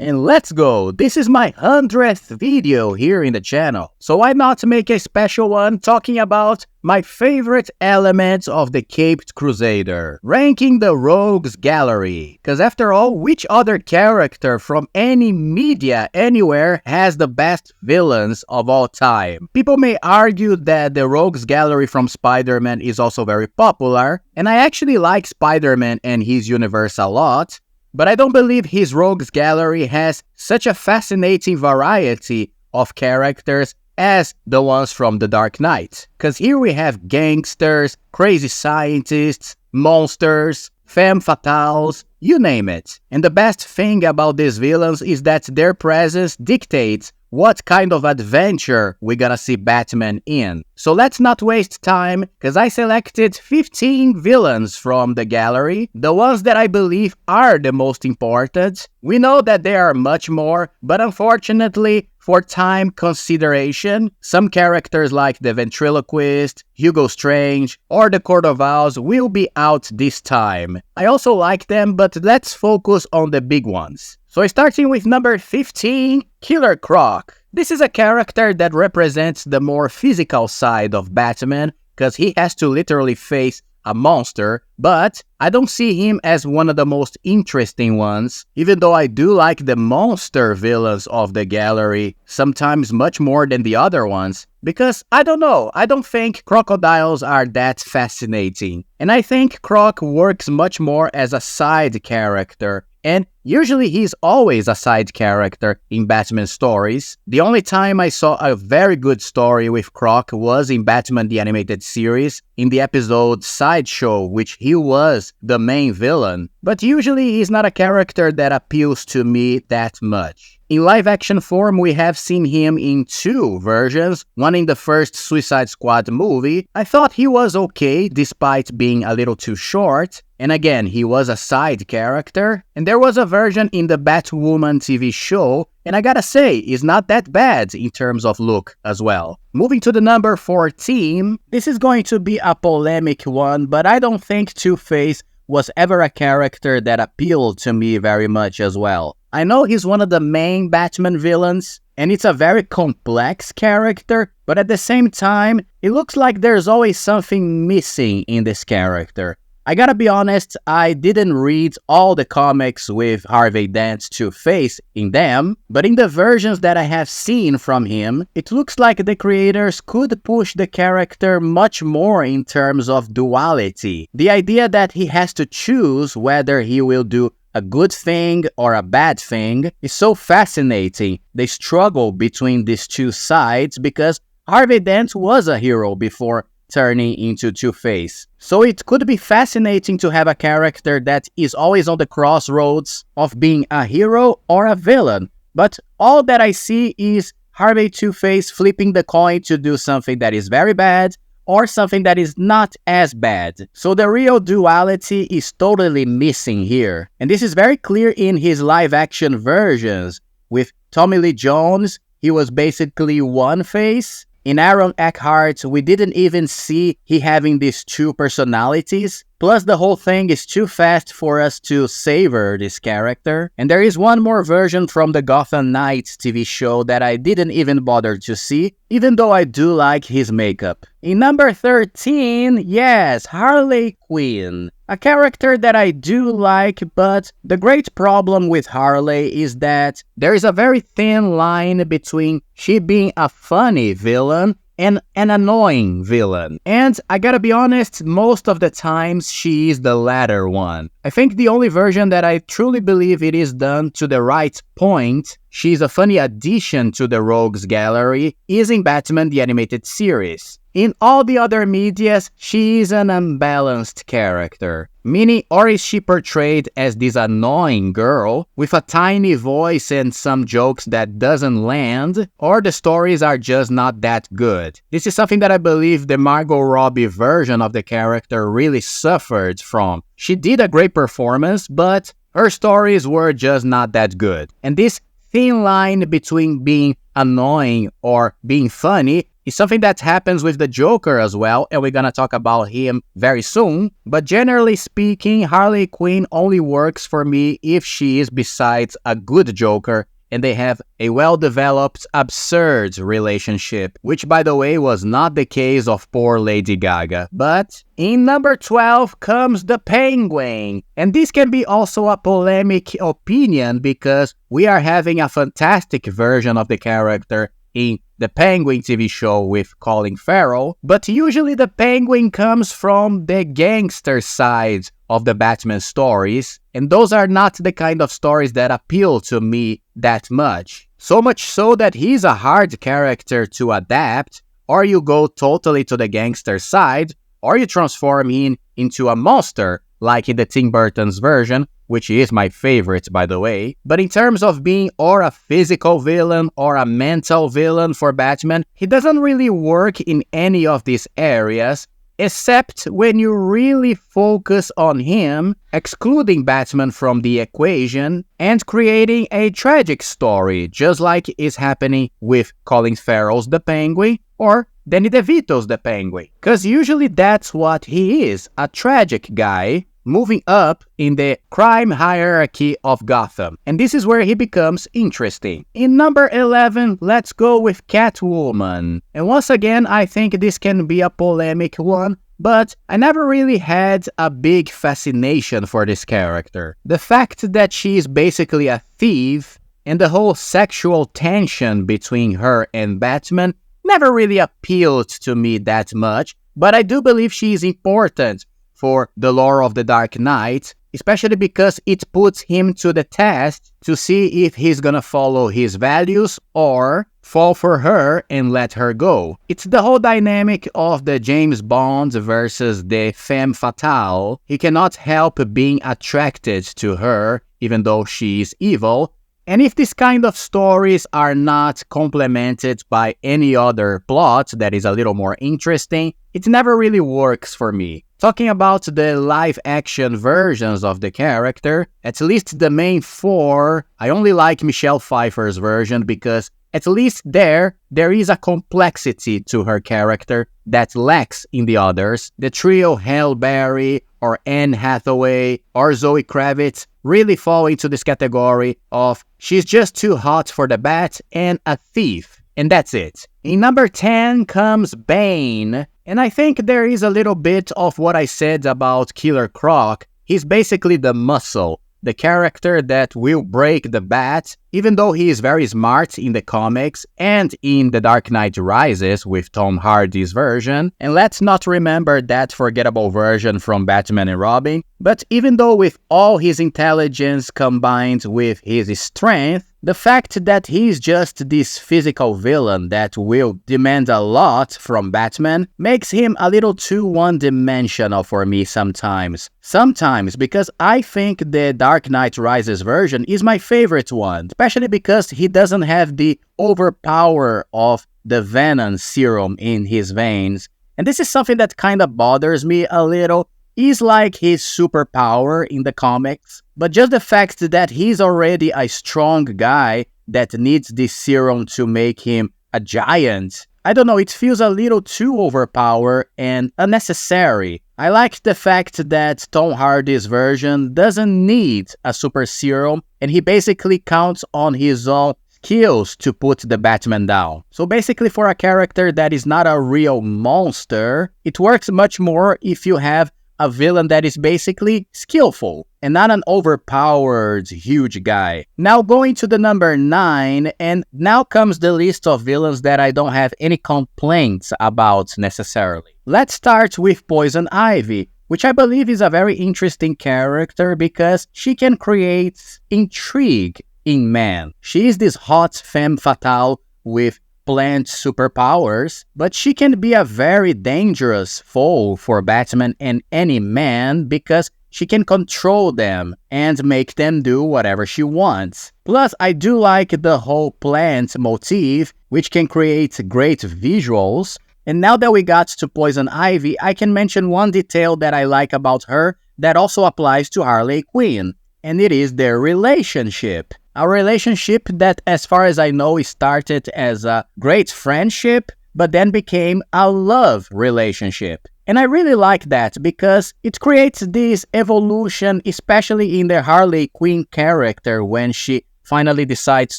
And let's go! This is my 100th video here in the channel, so why not make a special one talking about my favorite elements of the Caped Crusader, ranking the Rogues Gallery. Cause after all, which other character from any media anywhere has the best villains of all time? People may argue that the Rogues Gallery from Spider-Man is also very popular, and I actually like Spider-Man and his universe a lot, but I don't believe his Rogues Gallery has such a fascinating variety of characters as the ones from The Dark Knight. Cause here we have gangsters, crazy scientists, monsters, femme fatales, you name it. And the best thing about these villains is that their presence dictates what kind of adventure we're gonna see Batman in. So let's not waste time, cause I selected 15 villains from the gallery, the ones that I believe are the most important. We know that there are much more, but unfortunately, for time consideration, some characters like the Ventriloquist, Hugo Strange, or the Court of Owls will be out this time. I also like them, but let's focus on the big ones. So starting with number 15, Killer Croc. This is a character that represents the more physical side of Batman, because he has to literally face a monster, but I don't see him as one of the most interesting ones, even though I do like the monster villains of the gallery, sometimes much more than the other ones, because I don't know, I don't think crocodiles are that fascinating, and I think Croc works much more as a side character, and usually he's always a side character in Batman stories. The only time I saw a very good story with Croc was in Batman the Animated Series, in the episode Sideshow, which he was the main villain, but usually he's not a character that appeals to me that much. In live-action form, we have seen him in two versions, one in the first Suicide Squad movie. I thought he was okay, despite being a little too short, and again, he was a side character, and there was a version in the Batwoman TV show, and I gotta say, it's not that bad in terms of look as well. Moving to the number 14, this is going to be a polemic one, but I don't think Two-Face was ever a character that appealed to me very much as well. I know he's one of the main Batman villains, and it's a very complex character, but at the same time, it looks like there's always something missing in this character. I gotta be honest, I didn't read all the comics with Harvey Dent's Two-Face in them, but in the versions that I have seen from him, it looks like the creators could push the character much more in terms of duality. The idea that he has to choose whether he will do a good thing or a bad thing is so fascinating. They struggle between these two sides because Harvey Dent was a hero before turning into Two-Face. So it could be fascinating to have a character that is always on the crossroads of being a hero or a villain. But all that I see is Harvey Two-Face flipping the coin to do something that is very bad or something that is not as bad. So the real duality is totally missing here. And this is very clear in his live-action versions. With Tommy Lee Jones, he was basically one face. In Aaron Eckhart, we didn't even see he having these two personalities. Plus, the whole thing is too fast for us to savor this character. And there is one more version from the Gotham Knights TV show that I didn't even bother to see, even though I do like his makeup. In number 13, yes, Harley Quinn. A character that I do like, but the great problem with Harley is that there is a very thin line between she being a funny villain and an annoying villain. And I gotta be honest, most of the times she is the latter one. I think the only version that I truly believe it is done to the right point, she's a funny addition to the Rogues Gallery, is in Batman the Animated Series. In all the other medias, she is an unbalanced character. Meaning, or is she portrayed as this annoying girl with a tiny voice and some jokes that doesn't land, or the stories are just not that good. This is something that I believe the Margot Robbie version of the character really suffered from. She did a great performance, but her stories were just not that good. And this thin line between being annoying or being funny It's something that happens with the Joker as well, and we're gonna talk about him very soon. But generally speaking, Harley Quinn only works for me if she is besides a good Joker and they have a well-developed, absurd relationship, which by the way was not the case of poor Lady Gaga. But in number 12 comes the Penguin, and this can be also a polemic opinion because we are having a fantastic version of the character in the Penguin TV show with Colin Farrell, but usually the Penguin comes from the gangster side of the Batman stories, and those are not the kind of stories that appeal to me that much. So much so that he's a hard character to adapt, or you go totally to the gangster side, or you transform him into a monster, like in the Tim Burton's version, which is my favorite, by the way. But in terms of being or a physical villain or a mental villain for Batman, he doesn't really work in any of these areas, except when you really focus on him, excluding Batman from the equation, and creating a tragic story, just like is happening with Colin Farrell's The Penguin, or Danny DeVito's The Penguin. Because usually that's what he is, a tragic guy, moving up in the crime hierarchy of Gotham. And this is where he becomes interesting. In number 11, let's go with Catwoman. And once again, I think this can be a polemic one, but I never really had a big fascination for this character. The fact that she is basically a thief and the whole sexual tension between her and Batman never really appealed to me that much, but I do believe she is important for the lore of the Dark Knight, especially because it puts him to the test to see if he's gonna follow his values or fall for her and let her go. It's the whole dynamic of the James Bond versus the femme fatale. He cannot help being attracted to her, even though she is evil. And if these kind of stories are not complemented by any other plot that is a little more interesting, it never really works for me. Talking about the live-action versions of the character, at least the main four, I only like Michelle Pfeiffer's version because at least there is a complexity to her character that lacks in the others. The trio Halle Berry or Anne Hathaway or Zoe Kravitz really fall into this category of she's just too hot for the bat and a thief. And that's it. In number 10 comes Bane. And I think there is a little bit of what I said about Killer Croc. He's basically the muscle, the character that will break the bat, even though he is very smart in the comics and in The Dark Knight Rises with Tom Hardy's version. And let's not remember that forgettable version from Batman and Robin. But even though with all his intelligence combined with his strength, the fact that he's just this physical villain that will demand a lot from Batman makes him a little too one-dimensional for me sometimes. Sometimes because I think the Dark Knight Rises version is my favorite one, especially because he doesn't have the overpower of the Venom serum in his veins. And this is something that kind of bothers me a little. He's like his superpower in the comics, but just the fact that he's already a strong guy that needs this serum to make him a giant, I don't know, it feels a little too overpowered and unnecessary. I like the fact that Tom Hardy's version doesn't need a super serum and he basically counts on his own skills to put the Batman down. So basically for a character that is not a real monster, it works much more if you have a villain that is basically skillful and not an overpowered huge guy. Now going to the number 9, and now comes the list of villains that I don't have any complaints about necessarily. Let's start with Poison Ivy, which I believe is a very interesting character because she can create intrigue in man. She is this hot femme fatale with plant superpowers, but she can be a very dangerous foe for Batman and any man because she can control them and make them do whatever she wants. Plus, I do like the whole plant motif, which can create great visuals. And now that we got to Poison Ivy, I can mention one detail that I like about her that also applies to Harley Quinn, and it is their relationship. A relationship that, as far as I know, started as a great friendship, but then became a love relationship. And I really like that because it creates this evolution, especially in the Harley Quinn character when she finally decides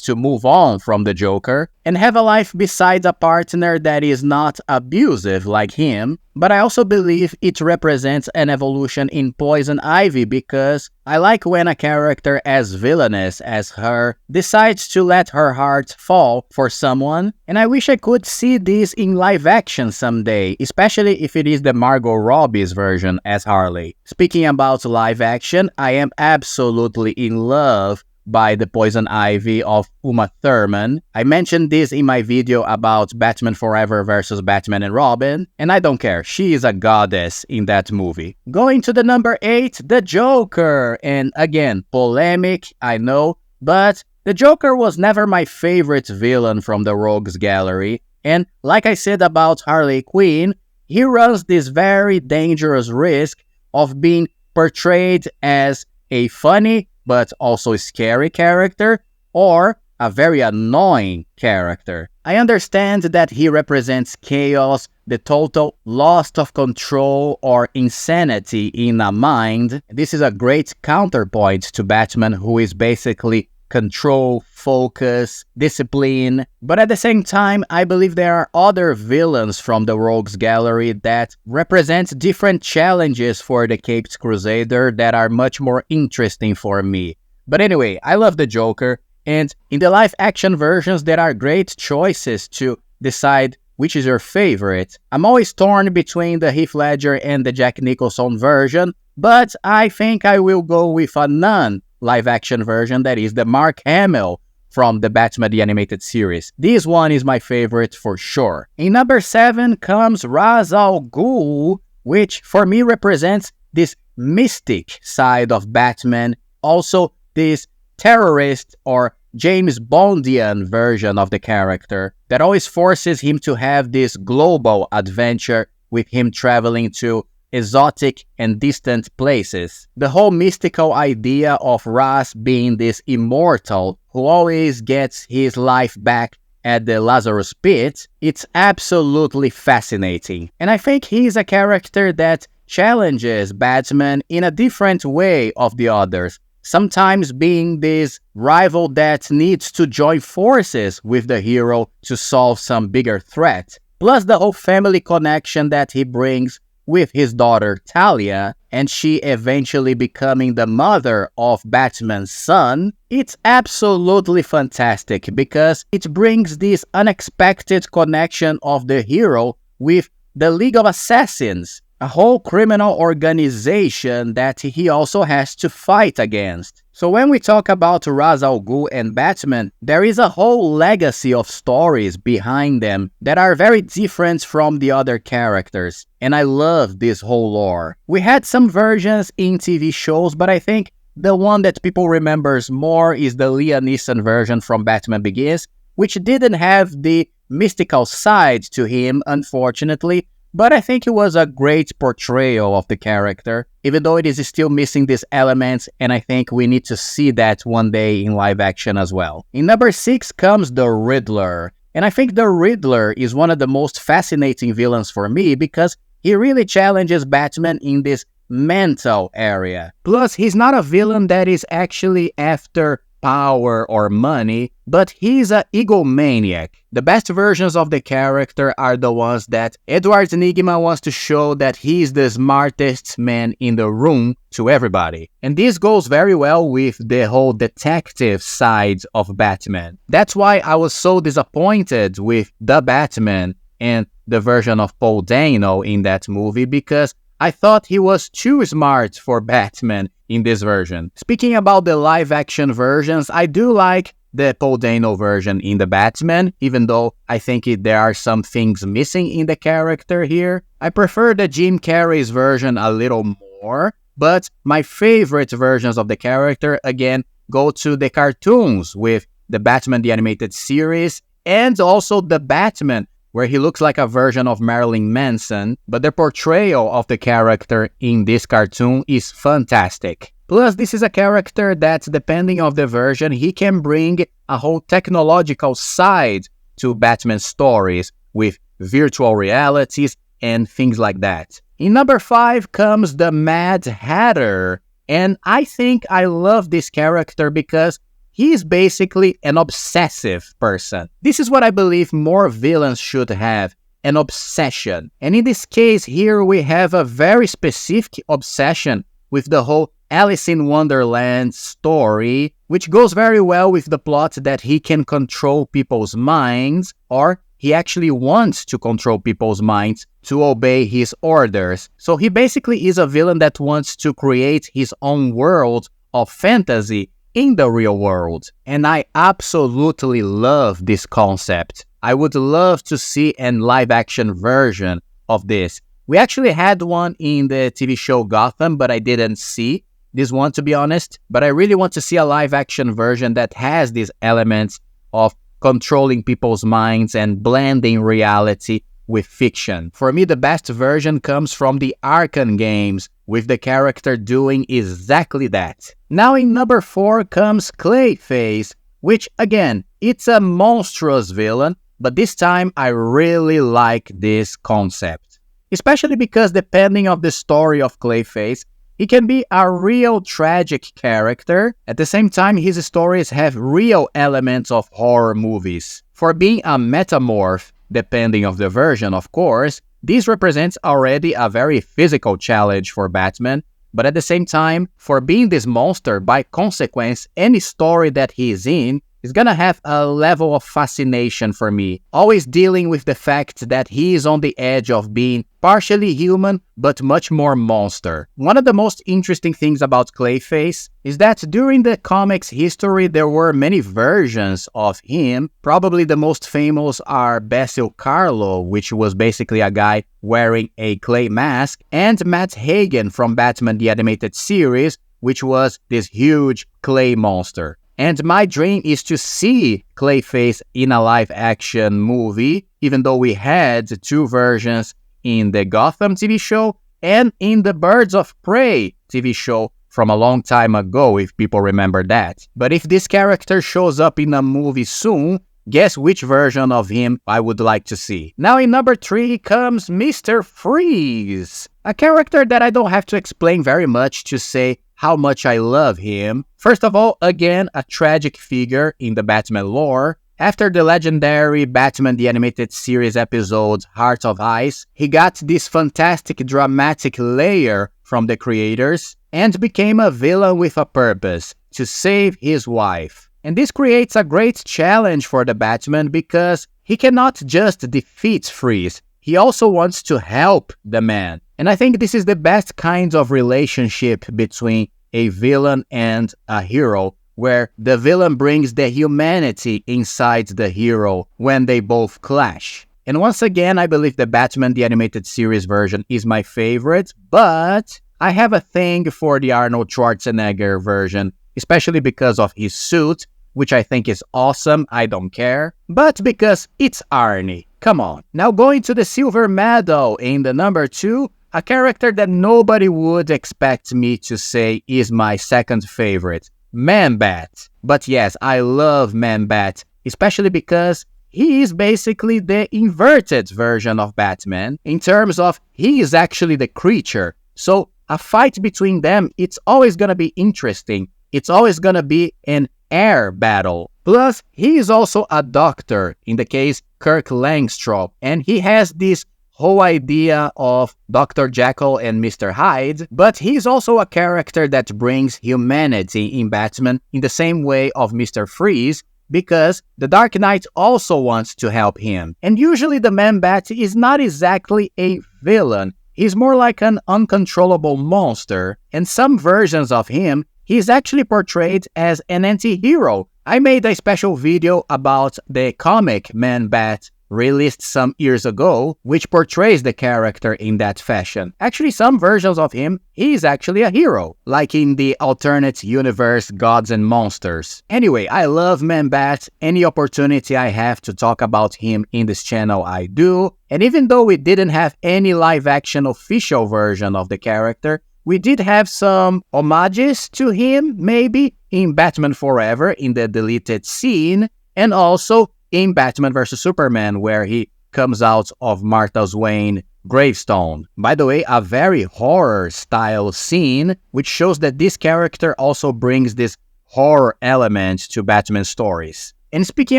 to move on from the Joker and have a life besides a partner that is not abusive like him. But I also believe it represents an evolution in Poison Ivy because I like when a character as villainous as her decides to let her heart fall for someone, and I wish I could see this in live action someday, especially if it is the Margot Robbie's version as Harley. Speaking about live action, I am absolutely in love by the Poison Ivy of Uma Thurman. I mentioned this in my video about Batman Forever versus Batman and Robin, and I don't care, she is a goddess in that movie. Going to the number 8, the Joker, and again, polemic, I know, but the Joker was never my favorite villain from the Rogues Gallery, and like I said about Harley Quinn, he runs this very dangerous risk of being portrayed as a funny but also scary character, or a very annoying character. I understand that he represents chaos, the total loss of control or insanity in a mind. This is a great counterpoint to Batman, who is basically control, focus, discipline. But at the same time, I believe there are other villains from the Rogues Gallery that represent different challenges for the Caped Crusader that are much more interesting for me. But anyway, I love the Joker, and in the live-action versions there are great choices to decide which is your favorite. I'm always torn between the Heath Ledger and the Jack Nicholson version, but I think I will go with a non-live-action version, that is the Mark Hamill from the Batman the Animated Series. This one is my favorite for sure. In number 7 comes Ra's al Ghul, which for me represents this mystic side of Batman, also this terrorist or James Bondian version of the character that always forces him to have this global adventure with him traveling to exotic and distant places. The whole mystical idea of Ra's being this immortal who always gets his life back at the Lazarus Pit, it's absolutely fascinating. And I think he's a character that challenges Batman in a different way of the others, sometimes being this rival that needs to join forces with the hero to solve some bigger threat. Plus the whole family connection that he brings with his daughter Talia, and she eventually becoming the mother of Batman's son. It's absolutely fantastic because it brings this unexpected connection of the hero with the League of Assassins, a whole criminal organization that he also has to fight against. So when we talk about Ra's al Ghul and Batman, there is a whole legacy of stories behind them that are very different from the other characters, and I love this whole lore. We had some versions in TV shows, but I think the one that people remembers more is the Liam Neeson version from Batman Begins, which didn't have the mystical side to him, unfortunately, but I think it was a great portrayal of the character, even though it is still missing these elements, and I think we need to see that one day in live action as well. In number 6 comes the Riddler, and I think the Riddler is one of the most fascinating villains for me because he really challenges Batman in this mental area. Plus, he's not a villain that is actually after power or money, but he's an egomaniac. The best versions of the character are the ones that Edward Nygma wants to show that he's the smartest man in the room to everybody. And this goes very well with the whole detective side of Batman. That's why I was so disappointed with The Batman and the version of Paul Dano in that movie because I thought he was too smart for Batman in this version. Speaking about the live-action versions, I do like the Paul Dano version in The Batman, even though I think there are some things missing in the character here. I prefer the Jim Carrey's version a little more, but my favorite versions of the character, again, go to the cartoons with the Batman the Animated Series and also The Batman, where he looks like a version of Marilyn Manson, but the portrayal of the character in this cartoon is fantastic. Plus, this is a character that, depending on the version, he can bring a whole technological side to Batman's stories with virtual realities, and things like that. In number 5 comes the Mad Hatter, and I think I love this character because he is basically an obsessive person. This is what I believe more villains should have, an obsession. And in this case here we have a very specific obsession with the whole Alice in Wonderland story, which goes very well with the plot that he can control people's minds, or he actually wants to control people's minds to obey his orders. So he basically is a villain that wants to create his own world of fantasy in the real world. And I absolutely love this concept. I would love to see a live-action version of this. We actually had one in the TV show Gotham, but I didn't see this one, to be honest. But I really want to see a live-action version that has these elements of controlling people's minds and blending reality with fiction. For me, the best version comes from the Arkham games, with the character doing exactly that. Now in number 4 comes Clayface, which again, it's a monstrous villain, but this time I really like this concept. Especially because depending on the story of Clayface, he can be a real tragic character. At the same time, his stories have real elements of horror movies. For being a metamorph, depending on the version of course, this represents already a very physical challenge for Batman, but at the same time, for being this monster, by consequence, any story that he is in is gonna have a level of fascination for me, always dealing with the fact that he is on the edge of being partially human, but much more monster. One of the most interesting things about Clayface is that during the comics history, there were many versions of him. Probably the most famous are Basil Karlo, which was basically a guy wearing a clay mask, and Matt Hagen from Batman the Animated Series, which was this huge clay monster. And my dream is to see Clayface in a live-action movie, even though we had 2 versions in the Gotham TV show and in the Birds of Prey TV show from a long time ago, if people remember that. But if this character shows up in a movie soon, guess which version of him I would like to see. Now in number 3 comes Mr. Freeze, a character that I don't have to explain very much to say how much I love him. First of all, again, a tragic figure in the Batman lore. After the legendary Batman the Animated Series episode Heart of Ice, he got this fantastic dramatic layer from the creators and became a villain with a purpose, to save his wife. And this creates a great challenge for the Batman because he cannot just defeat Freeze, he also wants to help the man. And I think this is the best kind of relationship between a villain and a hero, where the villain brings the humanity inside the hero when they both clash. And once again, I believe the Batman the Animated Series version is my favorite, but I have a thing for the Arnold Schwarzenegger version, especially because of his suit, which I think is awesome, I don't care, but because it's Arnie. Come on. Now going to the silver medal in the number 2, a character that nobody would expect me to say is my second favorite, Man-Bat. But yes, I love Man-Bat, especially because he is basically the inverted version of Batman, in terms of he is actually the creature. So a fight between them, it's always gonna be interesting. It's always gonna be an air battle. Plus, he is also a doctor, in the case Kirk Langstrom, and he has this whole idea of Dr. Jekyll and Mr. Hyde, but he's also a character that brings humanity in Batman in the same way of Mr. Freeze, because the Dark Knight also wants to help him. And usually the Man-Bat is not exactly a villain, he's more like an uncontrollable monster, and some versions of him, he's actually portrayed as an anti-hero. I made a special video about the comic Man-Bat released some years ago, which portrays the character in that fashion. Actually, some versions of him, he's actually a hero, like in the alternate universe Gods and Monsters. Anyway, I love Man-Bat. Any opportunity I have to talk about him in this channel, I do. And even though we didn't have any live-action official version of the character, we did have some homages to him, maybe, in Batman Forever in the deleted scene, and also in Batman vs. Superman, where he comes out of Martha Wayne's gravestone. By the way, a very horror-style scene, which shows that this character also brings this horror element to Batman stories. And speaking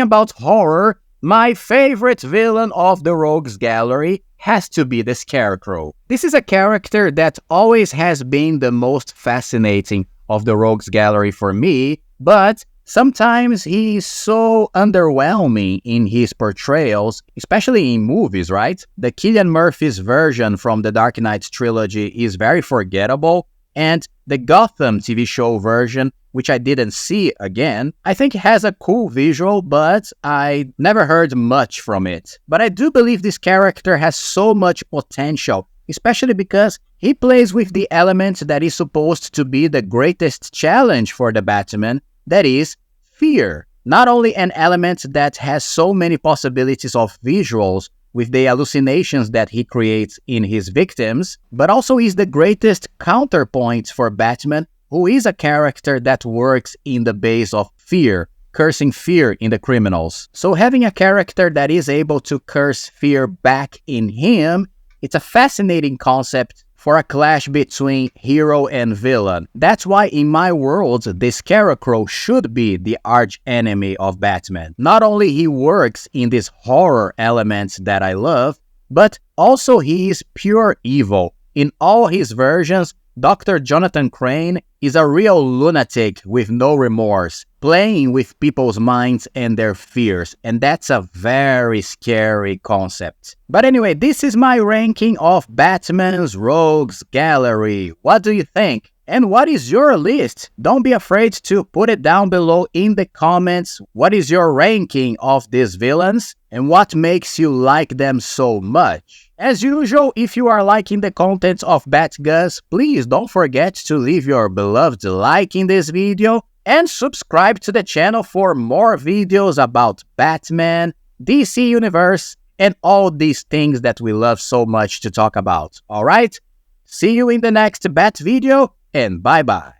about horror, my favorite villain of the Rogues Gallery has to be the Scarecrow. This is a character that always has been the most fascinating of the Rogues Gallery for me, but sometimes he is so underwhelming in his portrayals, especially in movies, right? The Cillian Murphy's version from the Dark Knight trilogy is very forgettable, and the Gotham TV show version, which I didn't see again, I think has a cool visual, but I never heard much from it. But I do believe this character has so much potential, especially because he plays with the element that is supposed to be the greatest challenge for the Batman, that is, fear. Not only an element that has so many possibilities of visuals with the hallucinations that he creates in his victims, but also is the greatest counterpoint for Batman, who is a character that works in the base of fear, cursing fear in the criminals. So having a character that is able to curse fear back in him, it's a fascinating concept for a clash between hero and villain. That's why in my world, the Scarecrow should be the arch enemy of Batman. Not only he works in these horror elements that I love, but also he is pure evil. In all his versions, Dr. Jonathan Crane is a real lunatic with no remorse, playing with people's minds and their fears, and that's a very scary concept. But anyway, this is my ranking of Batman's Rogues Gallery. What do you think? And what is your list? Don't be afraid to put it down below in the comments. What is your ranking of these villains? And what makes you like them so much? As usual, if you are liking the content of BATGUS, please don't forget to leave your beloved like in this video and subscribe to the channel for more videos about Batman, DC Universe, and all these things that we love so much to talk about. Alright? See you in the next Bat video, and bye-bye.